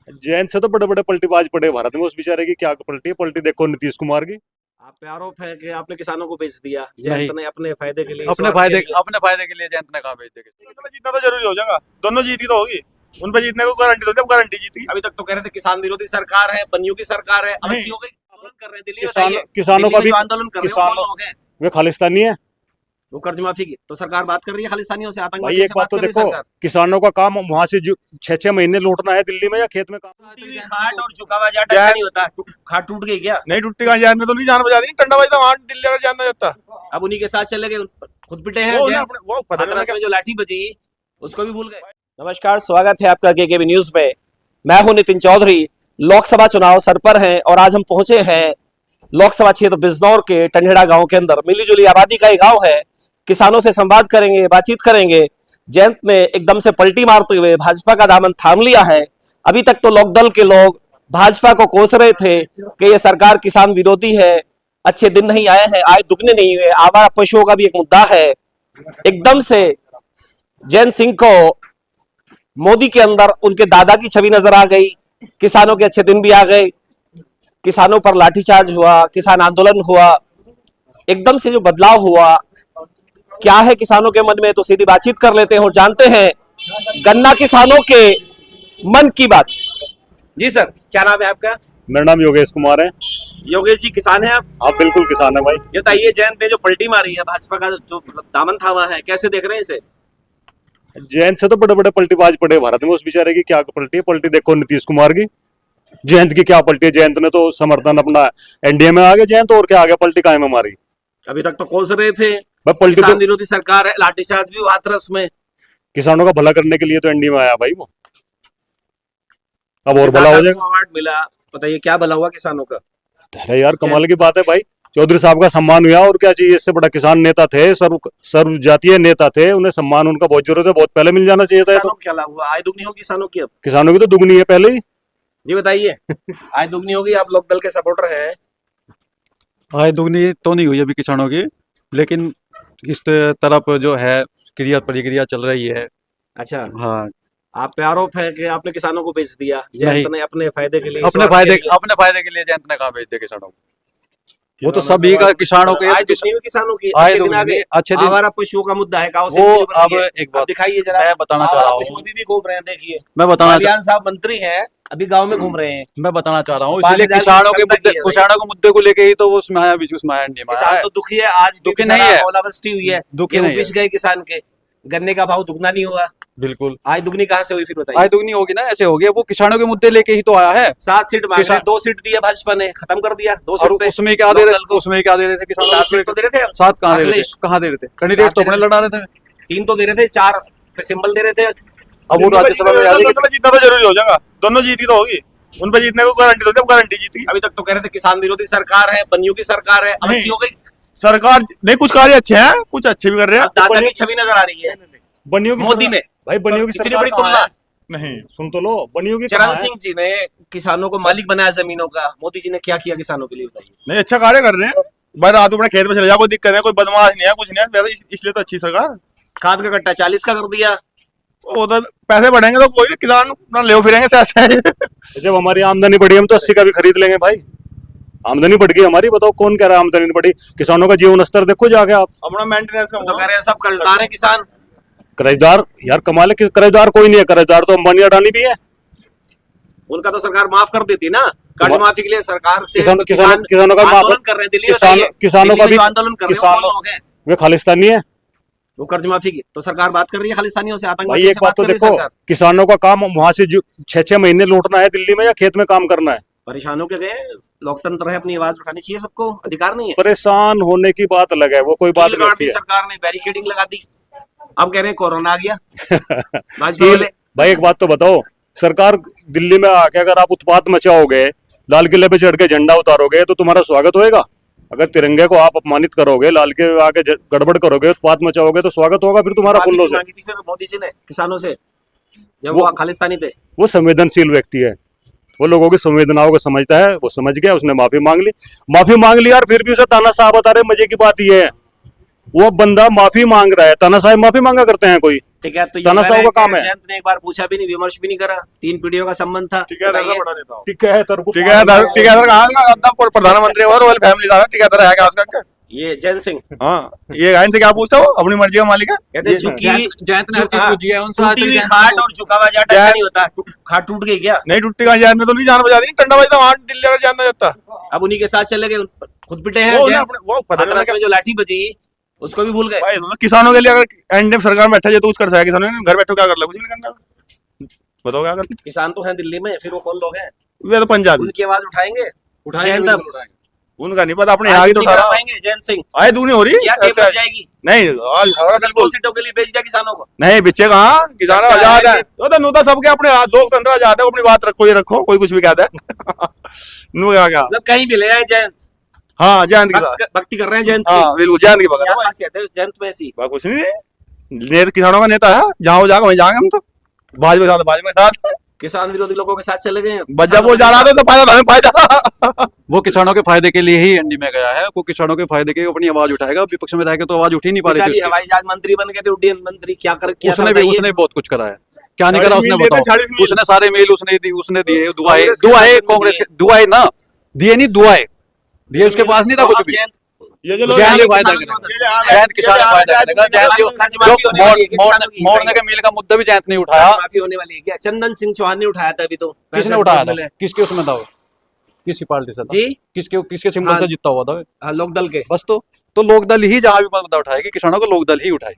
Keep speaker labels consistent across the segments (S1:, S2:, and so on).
S1: जैन से तो बड़े बड़े पलटीबाज पड़े भारत में, उस बेचारे की क्या पलटी है? पलटी देखो नीतीश कुमार की।
S2: आप पे आरोप है कि आपने किसानों को बेच दिया,
S3: नहीं।
S2: जयंत ने अपने फायदे के लिए,
S3: अपने
S2: स्वार्थ
S3: फायदे
S2: के लिए।
S3: अपने फायदे के लिए जयंत ने कहा भेज देंगे।
S4: तो जीतना तो जरूरी हो जाएगा, दोनों जीती तो होगी, उन पे जीतने को गारंटी तो गारंटी जीती।
S2: अभी तक तो कह रहे थे किसान विरोधी सरकार है, बनियों की सरकार है, अब
S4: नहीं।
S2: अच्छी हो गई। आंदोलन कर रहे हैं दिल्ली में,
S1: किसानों का भी
S2: आंदोलन कर रहे हैं, कौन लोग हैं?
S1: वे खालिस्तानी है
S2: वो कर्ज माफी की तो सरकार बात कर रही है, खालिस्तानियों से,
S1: भाई।
S2: आतंकवादियों
S1: एक
S2: से
S1: बात
S2: बात
S1: तो
S2: कर रही है
S1: देखो,
S2: सरकार।
S1: किसानों का काम वहां से जो 6-6 महीने लौटना है दिल्ली में या खेत में काम।
S2: खाट और झुका हुआ जाट अच्छा नहीं होता। खाट टूट गई क्या?
S4: नहीं टूटी कहाँ जान तो नहीं, जान बजा दी टंडा बजता वहां दिल्ली अगर जाना जाता।
S2: अब उन्हीं के साथ चले गए, खुद पिटे हैं।
S4: वो
S2: जयंत।
S4: अपने वो पता
S2: हाथरस
S4: नहीं
S2: में जो लाठी बजी उसको भी भूल गए। नमस्कार, स्वागत है आपका केकेबी न्यूज में। मैं हूं नितिन चौधरी। लोकसभा चुनाव सर पर हैं और आज हम पहुंचे हैं लोकसभा क्षेत्र बिजनौर के टंडेड़ा गांव के अंदर। मिली जुली आबादी का ये गांव है। किसानों से संवाद करेंगे, बातचीत करेंगे। जयंत ने एकदम से पलटी मारते हुए भाजपा का दामन थाम लिया है। अभी तक तो लोकदल के लोग भाजपा को कोस रहे थे कि ये सरकार किसान विरोधी है, अच्छे दिन नहीं आए हैं, आय दुगने नहीं हुए, आवारा पशुओं का भी एक मुद्दा है। एकदम से जयंत सिंह को मोदी के अंदर उनके दादा की छवि नजर आ गई। किसानों के अच्छे दिन भी आ गए, किसानों पर लाठीचार्ज हुआ, किसान आंदोलन हुआ। एकदम से जो बदलाव हुआ क्या है किसानों के मन में, तो सीधी बातचीत कर लेते हैं और जानते हैं गन्ना किसानों के मन की बात। जी सर, क्या नाम है आपका?
S1: मेरा नाम योगेश कुमार है।
S2: योगेश जी, किसान हैं आप
S1: बिल्कुल किसान है भाई।
S2: ये बताइए, जयंत ने जो पलटी मारी है, भाजपा का जो मतलब दामन थामा है, कैसे देख रहे हैं इसे?
S1: जैन से तो बड़े बड़े पलटीबाज पड़े भारत में, उस बेचारे की क्या पलटी है? पलटी देखो नीतीश कुमार की। जयंत की क्या पलटी है? जयंत ने तो समर्थन अपना एनडीए में आ गए जयंत, और क्या आ गया? पलटी कायम मारी।
S2: अभी तक तो कोस रहे थे
S1: भाई पलटी
S2: किसान
S1: तो
S2: विरोधी सरकार है, लाठीचार्ज भी हुआ हाथरस में।
S1: किसानों का भला करने के लिए तो एनडीए में आया भाई वो। अब और भला हो जाएगा।
S2: अवार्ड मिला, बताइए क्या भला हुआ किसानों का?
S1: अरे यार कमाल की बात है भाई। चौधरी साहब का सम्मान हुआ, और क्या चाहिए इससे बड़ा? किसान नेता थे, सर्व जातीय नेता थे, उन्हें सम्मान उनका बहुत जरूरत है, बहुत पहले मिल जाना चाहिए था।
S2: किसानों को क्या लाभ हुआ? आय दुगनी होगी किसानों की अब?
S1: किसानों की तो दुगनी है पहले ही।
S2: जी बताइए। आय दुगनी होगी, आप लोकदल के सपोर्टर हैं।
S3: आय दुगनी तो नहीं हुई अभी किसानों की, लेकिन इस तरफ जो है क्रिया प्रक्रिया चल रही है।
S2: अच्छा,
S3: हाँ।
S2: आप पे आरोप है कि आपने किसानों को बेच दिया,
S3: नहीं।
S2: जयंत ने अपने फायदे के लिए,
S3: अपने फायदे के लिए जयंत ने कहा भेज दे किसानों को। वो तो सभी का किसानों के
S2: आय दुगनी हुई किसानों की,
S3: आय
S2: अच्छे दिन आ
S3: दुगनी,
S2: गए।
S3: अच्छे दिन।
S2: आवारा पशुओं का मुद्दा है, गाँव से
S3: वो
S2: नीचे बन
S3: अब
S2: गए।
S3: एक बात
S2: दिखाइए जरा,
S3: मैं बताना चाह रहा हूँ।
S2: पशु भी घूम रहे हैं, देखिए।
S3: मैं बताना
S2: अभियान साहब मंत्री हैं, अभी गांव में घूम रहे हैं।
S3: चाह रहा हूँ,
S2: 5,000
S3: इसलिए किसानों के
S2: की क्षमता
S3: किसानों के मुद्दे को लेके ही तो वो उसमें आया, बीच में आया एनडीए में
S2: किसान
S3: आया।
S2: तो दुखी है, आज भी
S3: दुखी
S2: बेचारा
S3: नहीं है।
S2: ओलावृष्टि हुई है,
S3: दुखी
S2: गेहूं
S3: नहीं
S2: पिस गए किसान के, गन्ने का भाव दुगना नहीं हुआ।
S3: बिल्कुल।
S2: आय दुगनी कहाँ से हुई फिर बताइए?
S3: आय दुगनी होगी ना, ऐसे हो गया। वो किसानों के मुद्दे लेके ही तो आया है।
S2: 7 सीट मांगे,
S3: किसान-
S2: 2 सीट दिया भाजपा ने, खत्म कर दिया 2
S3: और
S2: सीट पे।
S3: उसमें क्या दे रहे
S2: लोकदल को
S3: उसमें क्या दे रहे थे किसानों
S2: 7 सीट तो दे रहे थे,
S3: 7 कहाँ दे रहे थे?
S2: अखिलेश।
S3: कहाँ दे रहे थे? कैंडिडेट तो अपने लड़ा रहे थे।
S2: 3 तो दे रहे थे, 4 पे सिंबल दे रहे थे।
S3: अब वो राज्यसभा में आ गए।
S4: जीतना तो जरूरी हो जाएगा, दोनों जीती तो होगी, उन पे जीतने को गारंटी तो गारंटी जीती।
S2: अभी तक तो कह रहे थे किसान विरोधी सरकार है, बनियों की सरकार है, अब
S4: नहीं।
S2: अच्छी हो गई।
S4: सरकार नहीं, कुछ कार्य अच्छे हैं, कुछ अच्छे भी कर रहे हैं।
S2: अब दादा की छवि नजर आ रही है
S1: बनियों की
S2: मोदी में।
S1: भाई बनियों की
S2: इतनी
S1: सरकार
S2: बड़ी
S1: कहाँ
S2: तुलना।
S1: है?
S4: नहीं
S1: सुन तो लो, बनियों की
S2: चरण
S1: कहाँ है?
S2: सिंह जी ने किसानों को मालिक बनाया जमीनों का, मोदी जी ने क्या किया किसानों के लिए बताइए?
S4: नहीं, अच्छा कार्य कर रहे हैं भाई। रात अपने खेत में चले जाओ, कोई दिक्कत नहीं, कोई बदमाश नहीं है, कुछ नहीं है, इसलिए तो अच्छी सरकार।
S2: खाद का कट्टा 40 का कर दिया।
S4: वो तो पैसे बढ़ेंगे तो कोई नहीं, किसान ना ले फिरेंगे से ऐसे।
S1: जब हमारी आमदनी बढ़ी हम तो 80 का भी खरीद लेंगे भाई। आमदनी बढ़ गई हमारी, बताओ कौन कह रहा है आमदनी नहीं बढ़ी? किसानों का जीवन स्तर देखो जाके आप।
S4: अपना मेंटेनेंस का
S2: तो कह रहे हैं सब कर्जदार है किसान।
S1: कर्जदार यार कमाल है, कर्जदार कोई नहीं है। कर्जदार तो अंबानी अडानी भी है।
S2: उनका तो सरकार माफ कर देती ना, कर्ज माफी के लिए सरकार से
S1: किसानों का
S2: आंदोलन कर रहे हैं दिल्ली में, बताइए।
S1: किसानों का
S2: दिल्ली
S1: भी
S2: में जो आंदोलन कर रहे हैं, वो कौन लोग हैं?
S1: वे खालिस्तानी है
S2: वो कर्ज माफी की तो सरकार बात कर रही है, खालिस्तानियों से,
S1: भाई।
S2: आतंकवादियों
S1: एक
S2: से
S1: बात
S2: बात
S1: तो
S2: कर रही है
S1: देखो,
S2: सरकार।
S1: किसानों का काम वहां से जो 6-6 महीने लौटना है दिल्ली में या खेत में काम करना है।
S2: परेशान हो के गए, लोकतंत्र है, अपनी आवाज उठानी चाहिए, सबको अधिकार नहीं है।
S1: परेशान होने की बात अलग है, वो कोई बात
S2: कील
S1: नहीं
S2: गाड़ दी
S1: होती है।
S2: सरकार ने, बैरिकेडिंग लगा दी। अब कह रहे हैं कोरोना आ गया। भाजपा वाले
S1: भाई एक बात तो बताओ, सरकार दिल्ली में आके अगर आप उत्पात मचाओगे, लाल किले पे चढ़ के झंडा उतारोगे तो तुम्हारा स्वागत होएगा? अगर तिरंगे को आप अपमानित करोगे, लाल किले आके गड़बड़ करोगे, उत्पात मचाओगे तो स्वागत होगा फिर तुम्हारा फुल्लो से।
S2: मांगी थी फिर मोदी जी ने किसानों से, जब वो खालिस्तानी थे।
S1: वो संवेदनशील व्यक्ति है, वो लोगों की संवेदनाओं को समझता है, वो समझ गया, उसने माफी मांग ली और फिर भी उसे तानाशाह बता रहे। मजे की बात ये है वो बंदा माफी मांग रहा है, तानाशाह माफी मांगा करते हैं कोई?
S2: ठीक है, तो ये
S1: तानाशाह
S2: कह रहे
S1: का
S2: हैं
S1: काम
S2: कि
S1: है।
S2: जयंत ने एक बार पूछा भी नहीं, विमर्श भी नहीं करा, 3 पीढ़ियों का संबंध था।
S4: ठेकेदार
S2: बताइए।
S4: का बड़ा नेता हो।
S1: ठेकेदार को
S4: ठेकेदार कहाँ प्रधानमंत्री और रॉयल फैमिली था, ठेकेदार है क्या उसका?
S2: ये जयंत सिंह
S4: हाँ, ये गायन से क्या पूछता हो, अपनी मर्जी का मालिक है।
S2: कहते हैं झुकी
S3: जयंत ने हर चीज
S2: हाँ,
S3: पूछी है उनसे,
S2: टूटी हुई
S3: जयंत
S2: खाट
S3: को-
S2: और झुका हुआ जाट ऐसा नहीं होता। खाट टूट गई क्या?
S4: नहीं टूटी का जयंत ने तो नहीं जान बजा दी, टंडा बजता वहां दिल्ली अगर जानना जाता
S2: अब उन्हीं के साथ चले गए, खुद पिटे हैं
S4: वो उन्हें
S2: जयंत।
S4: अपने वो पता नहीं
S2: हाथरस
S4: क्या
S2: में जो लाठी बजी उसको भी भूल गए।
S4: भाई, तो किसानों के लिए अगर एनडीए सरकार में बैठा जाए तो कुछ कर सकता है, किसानों ने घर बैठो क्या कर ले, कुछ नहीं करना। बताओ क्या करते?
S2: किसान तो हैं दिल्ली में, फिर वो कौन लोग हैं?
S4: वे तो पंजाबी,
S2: उनकी आवाज उठाएंगे? जयंत अब
S4: उनका नहीं पता, अपने यहाँ की तो
S2: नहीं
S4: उठा
S2: करा
S4: रहा।
S2: पाएंगे जयंत सिंह,
S4: आए दूनी हो रही
S2: या टेप
S4: ऐसे
S2: बच जाएगी।
S4: नहीं, आज हवा
S2: 2
S4: बिल्कुल
S2: सीटों के लिए बेच दिया किसानों को।
S4: नहीं, बिचे कहाँ, किसान
S2: अच्छा
S4: आजाद
S2: है
S4: है। वो तो नू तो सबके अपने लोकतंत्र आजाद है, अपनी बात रखो, ये रखो, कोई कुछ भी कहता है। नू क्या क्या
S2: मतलब कहीं भी ले आए जयंत,
S4: हाँ, जयंत के साथ,
S2: भक्ति कर रहे हैं जयंत की।
S4: हाँ बिल्कुल जयंत की
S2: क्या
S4: बगल
S2: खासियत है जयंत में ऐसी?
S4: है, कुछ नहीं, नेता किसानों का नेता है, जहाँ वो जाएगा वहीं जाएंगे हम तो, भाजपा के साथ, भाजपा के साथ।
S2: किसान विरोधी लोगों के साथ चले गए हैं।
S4: बस जब वो जा रहा था तो फायदा था, हमें फायदा।
S3: वो किसानों के फायदे के लिए ही एनडी में गया है, वो किसानों के फायदे के लिए अपनी आवाज उठाएगा। विपक्ष में रह के तो आवाज उठ ही नहीं पा रही थी
S2: पिताजी
S3: उसकी।
S2: हवाई जहाज मंत्री बन गए थे, उड्डयन मंत्री, क्या कर किया था
S3: उसने भी
S2: बताइए?
S3: उसने बहुत कुछ करा है, क्या नहीं
S4: 40
S3: करा उसने
S4: मील दिए थे,
S3: बताओ।
S4: 40 मील।
S3: उसने सारे मेल उसने दिए, दुआएं
S4: कांग्रेस के
S3: दुआएं
S4: साथ
S3: कांग्रेस
S4: दिए।
S3: के दुआएं ना दिए, नहीं दुआएं दिए, उसके पास नहीं था कुछ
S2: अब
S3: भी।
S2: जयंत
S4: ये जो लोग
S3: जयंत
S4: यहाँ
S3: फायदा
S4: किसानों को-
S3: करेगा, जयंत किसान
S4: ये
S3: फायदा
S4: यहाँ
S3: करेगा।
S4: आज
S3: जयंत जो
S2: कर्ज माफी होने वाली है, किसानों की
S3: मोड़ने के मिल का मुद्दा भी जयंत नहीं उठाया।
S2: माफी होने वाली है क्या? चंदन सिंह चौहान ने उठाया था अभी तो।
S3: किसने
S2: 65
S3: उठाया
S2: मिले।
S3: था? किसके उसमें था वो? किसी पार्टी से था?
S2: जी
S3: किसके सिंबल
S2: हाँ।
S3: से जीता हुआ था?
S2: हाँ, लोकदल के।
S3: बस तो लोकदल ही जहां भी मुद्दा उठाएगी, किसानों को लोकदल ही उठाए।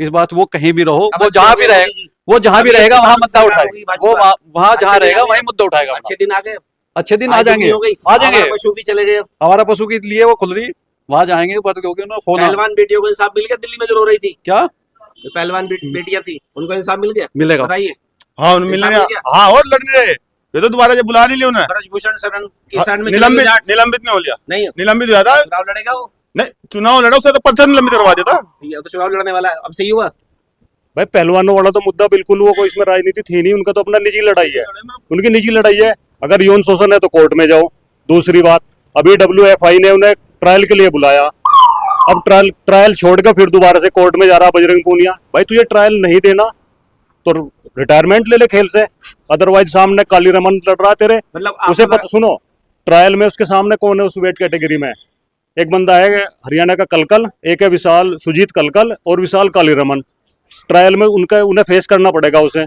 S3: इस बात वो कहीं भी रहो,
S2: अब
S3: वो
S2: अच्छे
S3: जहां
S2: दिन
S3: भी
S2: आ
S3: रहे,
S2: गए जी।
S3: वो जहां भी
S2: अभी
S3: रहेगा वहां
S2: किसान
S3: मुद्दा
S2: सरकार
S3: उठाएगा।
S2: होगी,
S3: वो
S2: भाजपा।
S3: वहां
S2: अच्छे
S3: जहां
S2: दिन आ
S3: रहेगा
S2: गए।
S3: वहीं मुद्दा उठाएगा।
S2: अच्छे दिन आ गए,
S3: अच्छे दिन आ
S2: आज
S3: जाएंगे,
S2: दुखी हो गई।
S3: आ जाएंगे।
S2: हमारा पशु भी चले गए।
S3: हमारा पशु के लिए वो खुल रही, वहां जाएंगे, पर क्योंकि उन्होंने फोन
S2: पहलवान बेटियों को इंसाफ मिल गया दिल्ली में जो रो रही थी?
S3: क्या
S2: जो पहलवान बेटियां थी उनको इंसाफ मिल गया?
S3: मिलेगा?
S2: बताइए।
S4: हाँ, उन मिलने
S2: इंसान क्या?
S4: हाँ, और लड़ने रहे, ये तो दोबारा जब बुला नहीं लिया उन्हें,
S2: ब्रजभूषण शरण की साइड में चले गए
S4: निलंबित
S2: जाट।
S4: निलंबित नहीं हो लिया,
S2: नहीं
S4: निलंबित हो जाता।
S2: चुनाव लड़ेगा वो?
S4: नहीं, चुनाव लड़ा उससे तो 5 निलंबित करवा देता।
S2: ये तो चुनाव लड़ने वाला है, अब सही हुआ।
S1: भाई पहलवानों वाला तो मुद्दा बिल्कुल, वो कोई इसमें राजनीति थी नहीं, उनका तो अपना निजी लड़ाई है, उनकी निजी लड़ाई है। अगर यौन शोषण है तो कोर्ट में जाओ। दूसरी बात, अभी WFI ने उन्हें ट्रायल के लिए बुलाया, अब ट्रायल छोड़कर फिर दोबारा से कोर्ट में जा रहा बजरंग पूनिया। भाई तुझे ट्रायल नहीं देना तो रिटायरमेंट ले ले खेल से, अदरवाइज सामने काली रमन लड़ रहा तेरे,
S2: मतलब
S1: उसे
S2: आपका-
S1: पता, सुनो ट्रायल में उसके सामने कौन है उस वेट कैटेगरी में? एक बंदा है हरियाणा का कलकल, एक है विशाल सुजीत कलकल और विशाल काली रमन। ट्रायल में उन्हें फेस करना पड़ेगा, उसे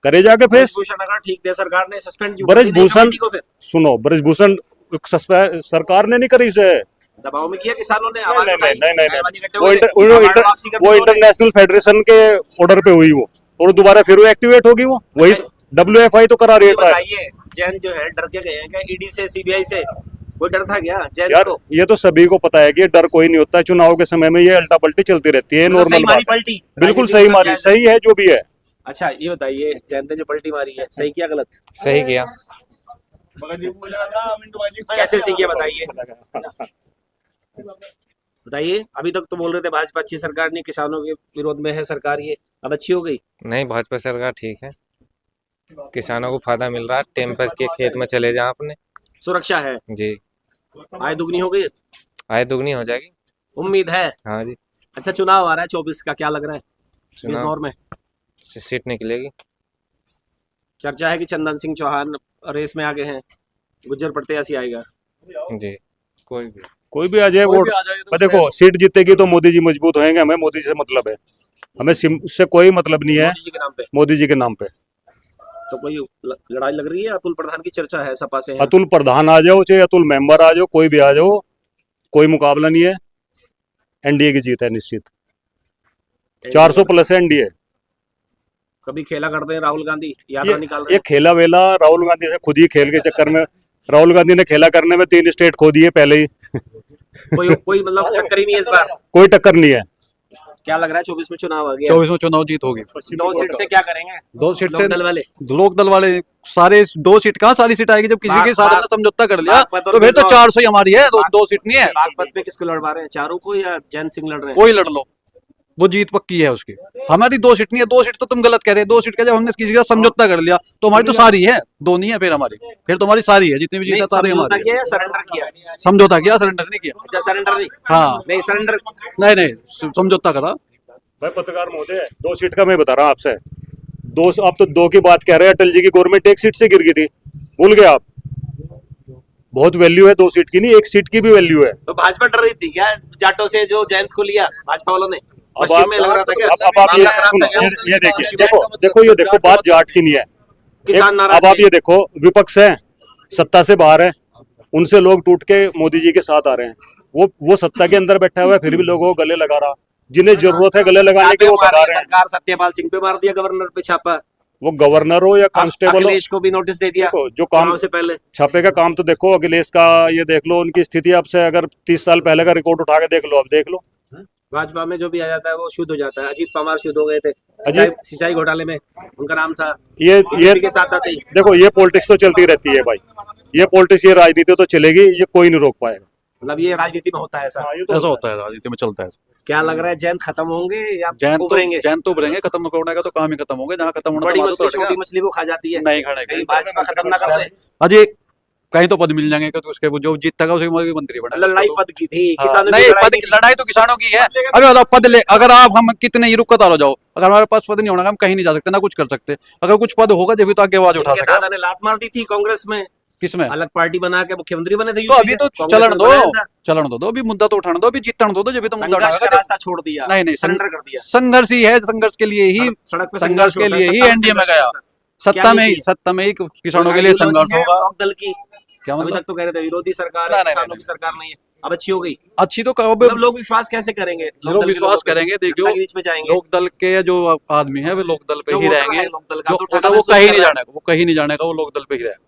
S1: करे जाके फेस।
S2: ब्रजभूषण अगर ठीक दे सरकार ने सस्पेंड क्यों कर दी
S1: ब्रजभूषण
S2: कमेटी को? फिर
S1: सुनो, ब्रजभूषण सरकार ने नहीं करी उसे।
S2: दबाव में किया किसानों ने,
S1: नहीं
S2: आवाज
S1: नहीं
S2: उठाई,
S1: नहीं नहीं
S2: पहलवानी इकट्ठे
S1: वो
S2: हुए,
S1: इंटर- वो
S2: हमारा
S1: इंटर-
S2: वापसी का
S1: वो
S2: विरोध है।
S1: इंटरनेशनल फेडरेशन के ऑर्डर पे हुई वो, और दोबारा फिर वो एक्टिवेट होगी वो, वही WFI तो करा रही
S2: ये
S1: है ट्रायल।
S2: बताइए जैन जो है डर के गए हैं क्या ईडी से, सीबीआई से? कोई डर था क्या जैन
S1: यार
S2: को?
S1: ये तो सभी को पता है कि ये डर कोई नहीं होता है, चुनाव के समय में ये अल्टा पलटी चलती रहती है,
S2: मतलब सही
S1: नॉर्मल
S2: मारी
S1: बात है।
S2: पलटी?
S1: बिल्कुल
S2: राजनीति
S1: सही
S2: में
S1: मारी,
S2: सब
S1: सही है जो भी है।
S2: अच्छा ये बताइए जैन ने जो पलटी मारी है सही किया गलत?
S5: सही किया।
S2: कैसे सही किया बताइए? बताइए। अभी तक तो बोल रहे थे भाजपा अच्छी सरकार नहीं, किसानों के विरोध में है सरकार, ये अब अच्छी हो गई?
S5: नहीं, भाजपा सरकार ठीक है, किसानों को फायदा मिल रहा है। टेम पर के खेत में चले जाएं अपने।
S2: सुरक्षा है,
S5: जी,
S2: आय दुगनी हो गई,
S5: आय दुगनी हो जाएगी।
S2: उम्मीद है।
S5: हाँ जी,
S2: अच्छा चुनाव आ रहा है 24 का, क्या लग रहा है
S5: चुनाव
S2: बिजनौर में?
S5: सीट निकलेगी।
S2: चर्चा है कि चंदन सिंह चौहान रेस में आगे हैं, गुज्जर प्रत्याशी आएगा।
S5: जी, कोई भी
S1: कोई भी आ जाए वोट, पर देखो सीट जीतेगी तो मोदी जी मजबूत होंगे, हमें मोदी जी से मतलब है, हमें उससे कोई मतलब नहीं है,
S2: मोदी जी के नाम पे
S1: मोदी जी के नाम पे।
S2: तो कोई लड़ाई लग रही है? अतुल प्रधान की चर्चा है, सपा से है।
S1: अतुल प्रधान आ जाओ चाहे अतुल मेंबर आ जाओ, कोई भी आ जाओ, कोई मुकाबला नहीं है। एनडीए की जीत है निश्चित, 400 प्लस है एनडीए।
S2: कभी खेला करते हैं राहुल गांधी, यात्रा निकाल रहे
S1: ये
S2: हैं।
S1: खेला वेला राहुल गांधी से खुद ही खेल के चक्कर में, राहुल गांधी ने खेला करने में 3 स्टेट खो दिए पहले ही।
S2: कोई मतलब टक्कर ही नहीं है इस बार।
S1: कोई टक्कर नहीं है।
S2: क्या लग रहा है 24 में चुनाव आ गया?
S3: 24 में चुनाव जीत होगी।
S2: 2 सीट से क्या करेंगे
S3: 2 सीट से
S2: लोकदल वाले?
S3: लोक दल वाले सारे 2 सीट कहाँ सारी सीट आएगी, जब किसी के साथ हमने समझौता कर लिया
S2: बागपत और
S3: तो फिर तो
S2: बिजनौर।
S3: 400 ही हमारी है, 2 सीट नहीं है।
S2: बागपत में किसको लड़वा रहे हैं, चारों को या जैन सिंह लड़ रहे हैं?
S3: कोई लड़ लो, वो जीत पक्की है उसकी। हमारी 2 सीट नहीं है, 2 सीट तो तुम गलत कह रहे हो, 2 सीट का जब हमने किसी का समझौता कर लिया तो हमारी तो सारी है, 2 नहीं है फिर हमारी, फिर तो हमारी सारी है, जितनी भी जीत है सारी
S2: समझौता
S3: हमारी
S2: किया
S3: है।
S2: या सरेंडर किया?
S3: समझौता किया, सरेंडर नहीं किया।
S2: अच्छा सरेंडर नहीं,
S3: हाँ
S2: नहीं सरेंडर।
S3: नहीं समझौता करा।
S1: भाई पत्रकार महोदय, 2 सीट का मैं बता रहा हूँ आपसे, 2 आप तो 2 की बात कह रहे हैं। अटल जी की गवर्नमेंट 1 सीट से गिर गई थी, भूल गए आप? बहुत वैल्यू है 2 सीट की, नहीं 1 सीट की भी वैल्यू है।
S2: तो भाजपा डर रही थी क्या जाटों से जो जयंत को लिया भाजपा वालों ने?
S1: अब
S2: पश्चिम
S1: आप
S2: में लग रहा था क्या?
S1: अब आप ये
S2: मामला खराब
S1: सुनो,
S2: था क्या?
S1: ये देखिए, देखो ये देखो, बात जाट की नहीं है।
S2: किसान नाराज
S1: अब आप
S2: थे।
S1: ये देखो, विपक्ष है, सत्ता से बाहर है, उनसे लोग टूट के मोदी जी के साथ आ रहे हैं। वो सत्ता के अंदर बैठा हुआ है, फिर भी लोगों को गले लगा रहा। जिन्हें जरूरत है गले लगाने की,
S2: छापे
S1: वो
S2: मार
S1: भगा
S2: दिया
S1: रहे हैं।
S2: सरकार, सत्यपाल सिंह पे मार दिया गवर्नर पे छापा,
S1: वो गवर्नर हो या कांस्टेबल हो,
S2: अखिलेश को भी नोटिस दे दिया
S1: देखो जो काम
S2: चुनाव से पहले।
S1: छापे का काम तो देखो, अखिलेश का ये देख लो, उनकी स्थिति अब से अगर 30 साल पहले का रिकॉर्ड उठा के देख लो, अब देख लो।
S2: भाजपा में जो भी आ जाता है वो शुद्ध हो जाता है। अजीत पवार शुद्ध हो गए थे सिंचाई घोटाले में, उनका नाम था,
S1: ये
S2: बीजेपी के साथ आते ही।
S1: देखो, ये पॉलिटिक्स तो चलती रहती है भाई, ये पॉलिटिक्स, ये राजनीति तो चलेगी, ये कोई नहीं रोक पाएगा।
S2: मतलब ये राजनीति में होता है ऐसा।
S3: ऐसा होता है, राजनीति में चलता है।
S2: क्या लग रहा है, जैन खत्म होंगे या
S3: जैन
S2: उभरेंगे?
S3: तो उभरेंगे, खत्म होने का तो काम ही खत्म हो गया, जहाँ खत्म होना
S2: बड़ी
S3: था वहाँ
S2: मछली
S3: तो
S2: छोटी
S3: हटेगा।
S2: मछली को खा जाती है,
S3: नहीं खाने
S2: कहीं भाजपा खत्म ना कर दे।
S3: अजय कहीं तो पद मिल जाएंगे, तो उसके वो जो जीतता है उसी मंत्री बना।
S2: लड़ाई पद की थी,
S3: हाँ,
S2: किसानों की
S3: नहीं
S2: लड़ाई
S3: पद
S2: नहीं
S3: की
S2: थी।
S3: लड़ाई तो किसानों की है। अभी बताओ पद ले, अगर आप हम कितने ही रुक कतार हो जाओ, अगर हमारे पास पद नहीं होना, हम कहीं नहीं जा सकते, ना कुछ कर सकते। अगर कुछ पद होगा जब भी तो आगे आवाज उठा
S2: इनके
S3: सके।
S2: दादा ने लात मार दी थी कांग्रेस में,
S3: किसमें?
S2: अलग पार्टी बना के मुख्यमंत्री बने थे
S3: तो
S2: यूपी
S3: अभी
S2: के।
S3: तो
S2: कांग्रेस
S3: चलन
S2: ने
S3: दो,
S2: बनाया था।
S3: चलन दो, अभी मुद्दा तो उठाने दो, अभी जीतने दो, जब भी तो मुद्दा
S2: संघर्ष का
S3: उठाएगा।
S2: रास्ता छोड़ दिया,
S3: नहीं
S2: सरेंडर कर दिया।
S3: संघर्ष ही है, संघर्ष के लिए ही,
S2: सड़क पे
S3: संघर्ष के
S2: होता है,
S3: लिए ही
S2: सत्ता में
S3: एनडीए में
S2: संघर्ष
S3: गया।
S2: होता है।
S3: सत्ता में ही किसानों के लिए संघर्ष होगा।
S2: लोक दल की
S3: क्या
S2: अभी
S3: मतलब?
S2: तक तो कह रहे थे विरोधी सरकार
S3: ना,
S2: है,
S3: ना,
S2: किसानों
S3: ना,
S2: की सरकार नहीं है, अब अच्छी हो गई।
S3: अच्छी तो कहो,
S2: मतलब लोग विश्वास कैसे करेंगे? लोक
S3: लोग
S2: दल के
S3: विश्वास
S2: लोगों पे?
S3: करेंगे। देखो
S2: जनता के बीच में जाएंगे।
S3: लोक दल के जो आदमी है वो लोक दल पे
S2: जो
S3: ही
S2: वोटर
S3: रहेंगे।
S2: है लोक दल का,
S3: जो
S2: तो
S3: वो
S2: ठगा
S3: वो
S2: महसूस
S3: कहीं
S2: कर
S3: नहीं
S2: रहा है।
S3: जाने का, वो कहीं नहीं जाने का, वो लोक दल पे ही रहेगा।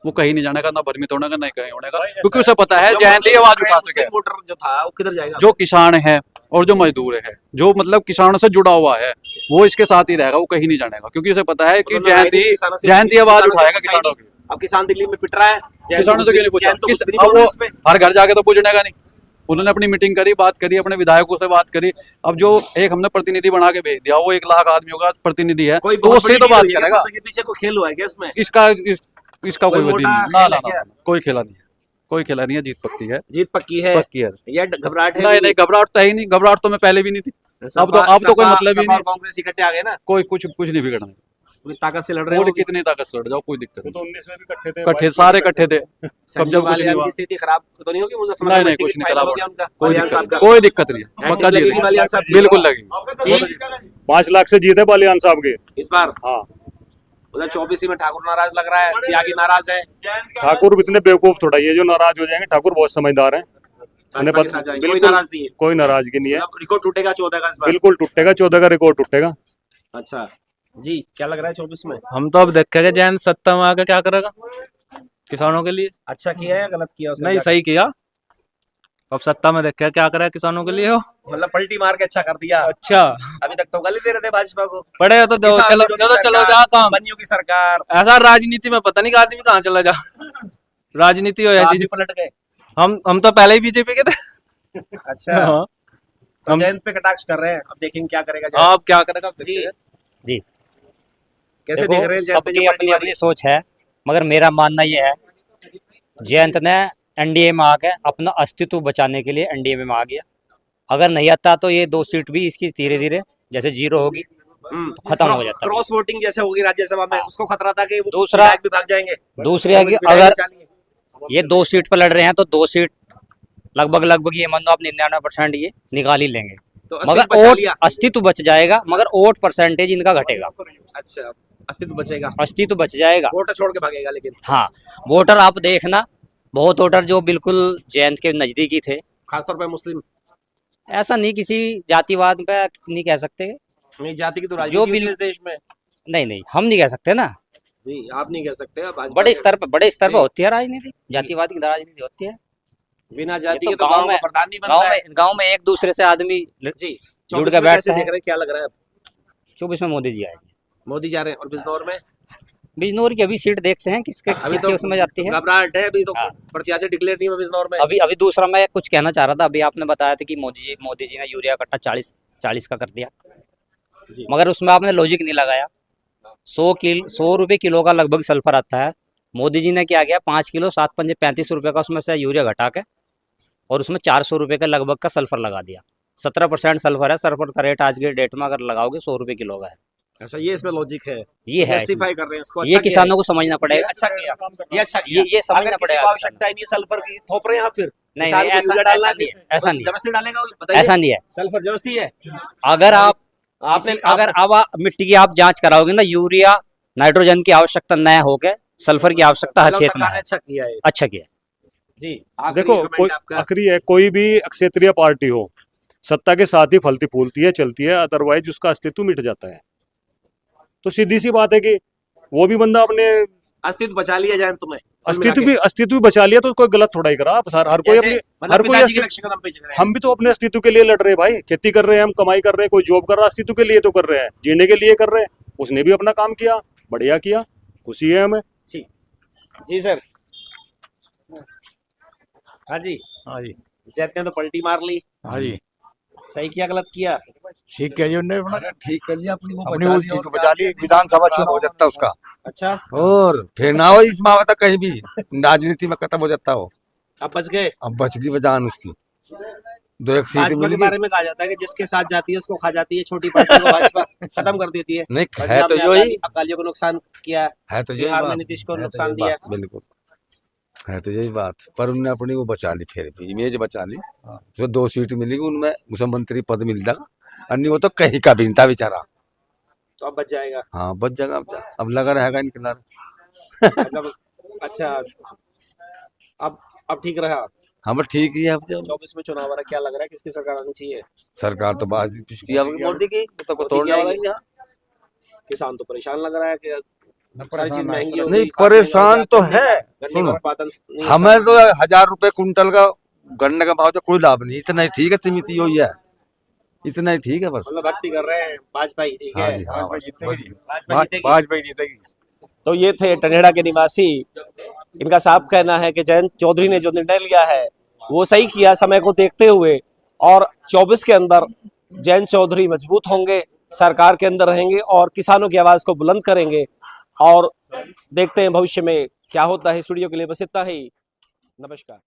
S3: वो कहीं नहीं जाने का, ना भ्रमित होने का, नहीं कहीं होने का, क्योंकि उसे पता है
S2: जो
S3: जयंती
S2: मुस्लिम
S3: आवाज उठा
S2: मुस्लिम
S3: सके।
S2: वोटर जो था वो किधर जाएगा?
S3: जो किसान है और जो मजदूर है, जो मतलब किसानों से जुड़ा हुआ है, वो इसके साथ ही रहेगा, वो कहीं नहीं जाने का, क्योंकि उसे पता है कि
S2: उन्होंने
S3: जयंती
S2: किसानों से-
S3: जयंती आवाज
S2: किसानों से
S3: उठाएगा
S2: पूछा ही
S3: किसानों की।
S2: नहीं। अब किसान दिल्ली में पिट रहा है,
S3: किसानों से क्यों नहीं पूछा?
S2: जयंत तो कुछ भी नहीं
S3: अब
S2: बोल रहा
S3: वो
S2: इस पे।
S3: हर घर जाके तो पूछने का नहीं। उन्होंने अपनी मीटिंग करी, बात करी, अपने विधायकों से बात करी। अब जो एक हमने प्रतिनिधि बना के भेज दिया, वो 1 लाख आदमियों का प्रतिनिधि है,
S2: कोई
S3: तो
S2: बहुत
S3: उससे
S2: बड़ी
S3: तो
S2: डील
S3: बात
S2: हुई है
S3: करेगा।
S2: क्या? पीछे कोई खेल हुआ है क्या इसमें?
S3: इसका
S2: कोई
S3: कोई वजह
S2: मोटा
S3: नहीं है।
S2: खेल है
S3: ना,
S2: क्या?
S3: कोई खेला नहीं है, कोई खेला नहीं है। जीत पक्की है,
S2: जीत पक्की है,
S3: पक्की है।
S2: ये घबराहट है?
S3: नहीं, घबराहट तो है ही नहीं, घबराहट तो मैं पहले भी नहीं थी। अब तो कोई मतलब ही
S2: सपा और
S3: नहीं,
S2: कांग्रेस इकट्ठे आ गए ना,
S3: कोई कुछ नहीं बिगड़ना है।
S2: पूरी ताकत से लड़ रहे
S3: और
S2: हो।
S3: कितनी ताकत से लड़ जाओ, कोई दिक्कत
S1: वो
S3: नहीं।
S1: तो 19 में भी इकट्ठे थे,
S3: इकट्ठे
S1: 22
S3: सारे
S1: में
S3: इकट्ठे थे, कब
S2: संजीव
S3: जब कुछ नहीं
S2: बालियान
S3: हुआ।
S2: की स्थिति खराब तो नहीं होगी मुजफ्फरनगर
S3: नहीं,
S2: में?
S3: कुछ
S2: टिकट
S3: नहीं
S2: फाइनल
S3: खराब
S2: हो गया उनका,
S3: कोई
S2: बालियान
S3: दिक्कत
S2: साहब का।
S3: कोई दिक्कत नहीं है,
S2: हैंड
S3: पक्का
S2: लगेगी
S3: जीत
S2: बालियान साहब की?
S3: बिल्कुल लगेगी।
S2: जी,
S1: 5 लाख से जीते बालियान साहब के।
S2: इस बार
S1: हाँ,
S2: उधर 24 में ठाकुर नाराज लग रहा है, त्यागी नाराज है,
S1: ठाकुर इतने बेवकूफ थोड़ा, ये जो नाराज हो जाएंगे, ठाकुर बहुत समझदार है, उन्हें
S2: भाजपा के साथ जाएंगे। कोई
S1: बिल्कुल
S2: नाराज नहीं है,
S1: कोई नाराजगी नहीं है,
S2: मतलब रिकॉर्ड टूटेगा 14 का इस बार।
S1: बिल्कुल टूटेगा, 14 का रिकॉर्ड टूटेगा।
S2: अच्छा जी, क्या लग रहा है 24 में?
S6: हम तो अब देखेंगे जैन सत्ता में आके क्या करेगा किसानों के लिए।
S2: अच्छा किया या गलत किया उसने?
S6: नहीं,
S2: क्या-
S6: सही किया। अब सत्ता में देखेंगे क्या करेगा किसानों के लिए हो।
S2: मतलब पलटी मार के अच्छा कर दिया।
S6: अच्छा,
S2: अभी तक तो गाली दे रहे थे भाजपा को।
S6: पड़ेगा तो
S2: किसान
S6: चलो
S2: विरोधी
S6: चलो
S2: सरकार,
S6: जा काम।
S2: बनियों की सरकार,
S6: ऐसा राजनीति में पता नहीं कि आदमी कहाँ चला जा। राजनीति हो
S2: तो
S6: ऐसी
S2: आप भी पलट गए।
S6: हम तो पहले ही बीजेपी के थे।
S2: अच्छा,
S6: हाँ,
S2: तो
S6: हम-
S2: जयंत पे कटाक्ष कर रहे हैं, अब देखेंगे क्या करेगा जयंत।
S6: आप क्या करेगा अब
S2: जी,
S6: देखते हैं।
S7: जी
S2: कैसे
S7: देखो,
S2: देख रहे हैं जयंत ने
S7: सबकी
S2: जो पलटी
S7: अपनी
S2: मारी?
S7: अपनी सोच है, मगर मेरा मानना ये है जयंत ने एनडीए में आके अपना अस्तित्व बचाने के लिए एनडीए में आ गया। अगर नहीं आता तो ये 2 सीट भी इसकी धीरे धीरे जैसे 0 होगी तो खत्म हो जाता है।
S2: क्रॉस वोटिंग जैसे होगी राज्यसभा में, उसको खतरा था कि वो
S7: दूसरा-
S2: विधायक भी भाग जाएंगे।
S7: दूसरी है कि
S2: विधायक
S7: अगर
S2: बचा लिए।
S7: ये 2 सीट पर लड़ रहे हैं तो 2 सीट लगभग ये मान लो आप 99% ये निकाल ही लेंगे,
S2: तो अस्तित्व
S7: मगर
S2: बचा
S7: वोट
S2: लिया।
S7: अस्तित्व बच जाएगा, मगर वोट परसेंटेज इनका घटेगा,
S2: अच्छा, अस्तित्व बचेगा,
S7: अस्तित्व बच जाएगा।
S2: वोटर छोड़ के भागेगा। लेकिन
S7: हाँ, वोटर आप देखना, बहुत वोटर जो बिल्कुल जयंत के नजदीकी थे,
S2: खासतौर पर मुस्लिम,
S7: ऐसा नहीं किसी जातिवाद पे नहीं कह सकते,
S2: नहीं जाति की तो
S7: जो
S2: राजनीति होती
S7: बिल-
S2: है इस देश में।
S7: नहीं हम नहीं कह सकते ना,
S2: जी, आप नहीं कह सकते। अब भाजपा
S7: बड़े
S2: के-
S7: स्तर पर
S2: जी।
S7: होती है राजनीति, जातिवाद की राजनीति होती है।
S2: बिना
S7: ये
S2: जाति
S7: तो
S2: के तो गांव में प्रधान नहीं बनता है।
S7: गांव में एक दूसरे से आदमी
S2: जी,
S7: जुड़
S2: 24
S7: के
S2: में
S7: बैठते
S2: कैसे
S7: हैं।
S2: देख रहे हैं, क्या लग रहा है?
S7: 24 में मोदी जी आएंगे।
S2: मोदी जा रहे हैं, और बिजनौर में
S7: बिजनौर की अभी सीट देखते हैं
S2: अभी
S7: किसके उसमें जाती है।
S2: घबराहट है, अभी तो
S7: हाँ।
S2: प्रत्याशी डिक्लेयर नहीं हुआ बिजनौर में।
S7: अभी दूसरा मैं कुछ कहना चाह रहा था, अभी आपने बताया था कि मोदी जी ने यूरिया कट्टा 40 का कर दिया।
S2: जी।
S7: मगर उसमें आपने लॉजिक नहीं लगाया। 100 रुपये किलो का लगभग सल्फर आता है। मोदी जी ने क्या किया, 5 किलो 7 पंजे 35 रुपये का उसमें से यूरिया घटा के और उसमें 400 रुपये का लगभग का सल्फर लगा दिया। 17% सल्फर है। सल्फर का रेट आज के डेट में अगर लगाओगे 100 रुपये किलो का है।
S2: अच्छा, ये इसमें लॉजिक है,
S7: ये है
S2: जस्टिफाई कर रहे हैं इसको।
S7: ये किसानों को समझना
S2: ये
S7: पड़ेगा।
S2: अच्छा किया, ये अच्छा किया।
S7: ये समझना
S2: अगर किसी
S7: पड़ेगा
S2: को
S7: किसानों
S2: आवश्यकता ही नहीं है सल्फर की, थोप रहे हैं आप फिर
S7: नहीं,
S2: किसान को
S7: ऐसा
S2: यूरिया डालना
S7: नहीं है, ऐसा नहीं है।
S2: जबरदस्ती डालेगा वो, बताइए।
S7: ऐसा नहीं है।
S2: सल्फर जबरदस्ती है।
S7: अगर आप
S2: आपने
S7: अगर अब आप मिट्टी की आप जांच कराओगे ना, यूरिया नाइट्रोजन की आवश्यकता न होके सल्फर की आवश्यकता हर खेत में
S2: सरकार ने
S7: है।
S2: अच्छा किया है
S7: अच्छा किया।
S2: जी।
S1: देखो
S2: आखिरी
S1: कोई
S2: कमेंट आपका।
S1: आखिरी है, कोई भी क्षेत्रीय पार्टी हो, सत्ता के साथ ही फलती फूलती है, चलती है, अदरवाइज उसका अस्तित्व मिट जाता है। तो सीधी सी बात है कि वो भी बंदा अपने
S2: अस्तित्व बचा लिया जाए तुम्हें,
S1: अस्तित्व भी बचा लिया, तो कोई गलत थोड़ा ही करा। हर कोई अपनी हर कोई
S2: पिताजी के
S1: अस्तित्व,
S2: रक्षा कदम पे चल रहे हैं।
S1: हम भी तो अपने अस्तित्व के लिए लड़ रहे हैं भाई। खेती कर रहे हैं, हम कमाई कर रहे हैं, कोई जॉब कर रहा है, अस्तित्व के लिए तो कर रहे हैं, जीने के लिए कर रहे हैं। उसने भी अपना काम किया, बढ़िया किया, खुशी है हमें।
S2: जी सर। हाँ जी।
S8: हाँ जी,
S2: जैत ने तो पलटी मार ली,
S8: हाँ जी,
S2: सही किया गलत किया?
S8: ठीक है जी, उन्होंने
S9: ठीक कर लिया अपनी
S8: अपनी वो चीज तो बचा ली। विधानसभा चुनाव हो जाता उसका,
S2: अच्छा,
S9: और फिर ना हो इस मामला तक कहीं भी राजनीति में खत्म हो जाता हो।
S2: अब बच गए।
S9: अब बच गई जान उसकी, 2-1 सीट
S2: भाजपा
S9: मिल
S2: के
S9: गई।
S2: बारे में कहा जाता है कि जिसके साथ जाती है उसको खा जाती है, छोटी पार्टी को भाजपा खत्म कर देती है।
S9: नहीं है
S2: पंजाब
S9: तो
S2: में
S9: यही,
S2: अकालियों को नुकसान किया,
S9: है तो यही
S2: बिहार में
S9: बात,
S2: नीतीश को
S9: है तो
S2: नुकसान
S9: यही
S2: दिया।
S9: बात, बिल्कुल है तो यही बात। पर उनने अपनी वो बचा ली, फिर भी इमेज बचा ली। उसे 2 सीट मिलेगी, उनमें उसे मंत्री पद मिल जाएगा, अन्य वो तो कहीं का भी नहीं था बेचारा।
S2: तो अब बच जाएगा।
S9: हाँ बच जाएगा। अब लगा रहेगा इनके किनारे।
S2: मतलब अच्छा, अब ठीक रहा।
S9: हम ठीक ही है। अब जब
S2: 24 में चुनाव आ रहा है, क्या लग रहा है किसकी सरकार आनी चाहिए?
S9: सरकार तो बात पिछकी अब मोदी की, तो को तोड़ने वाला ही है।
S2: किसान तो परेशान लग रहा है कि सारी चीज महंगी हो
S9: नहीं
S2: गई, खाद महंगा
S9: परेशान
S2: हो
S9: तो
S2: गया,
S9: है।
S2: गन्ने का
S9: सुनो,
S2: उत्पादन नहीं
S9: हमें
S2: अच्छा।
S9: तो 1000 रुपए कुंटल का गन्ने का भाव तो कोई लाभ नहीं, इतना ही ठीक है, सीमित ही हुई है, इतना ही ठीक है बस।
S2: मतलब भक्ति कर रहे हैं भाजपा ही ठीक
S9: हाँ
S2: है।
S9: जी, हाँ बस।
S2: भाजपा जीतेगी।
S8: भाजपा ही जीतेगी।
S2: तो ये थे टंडेड़ा के निवासी। इनका साफ कहना है कि जयंत चौधरी ने जो निर्णय लिया है वो सही किया समय को देखते हुए, और 24 के अंदर जयंत चौधरी मजबूत होंगे, सरकार के अंदर रहेंगे और किसानों की आवाज को बुलंद करेंगे। और देखते हैं भविष्य में क्या होता है। इस वीडियो के लिए बस इतना ही। नमस्कार।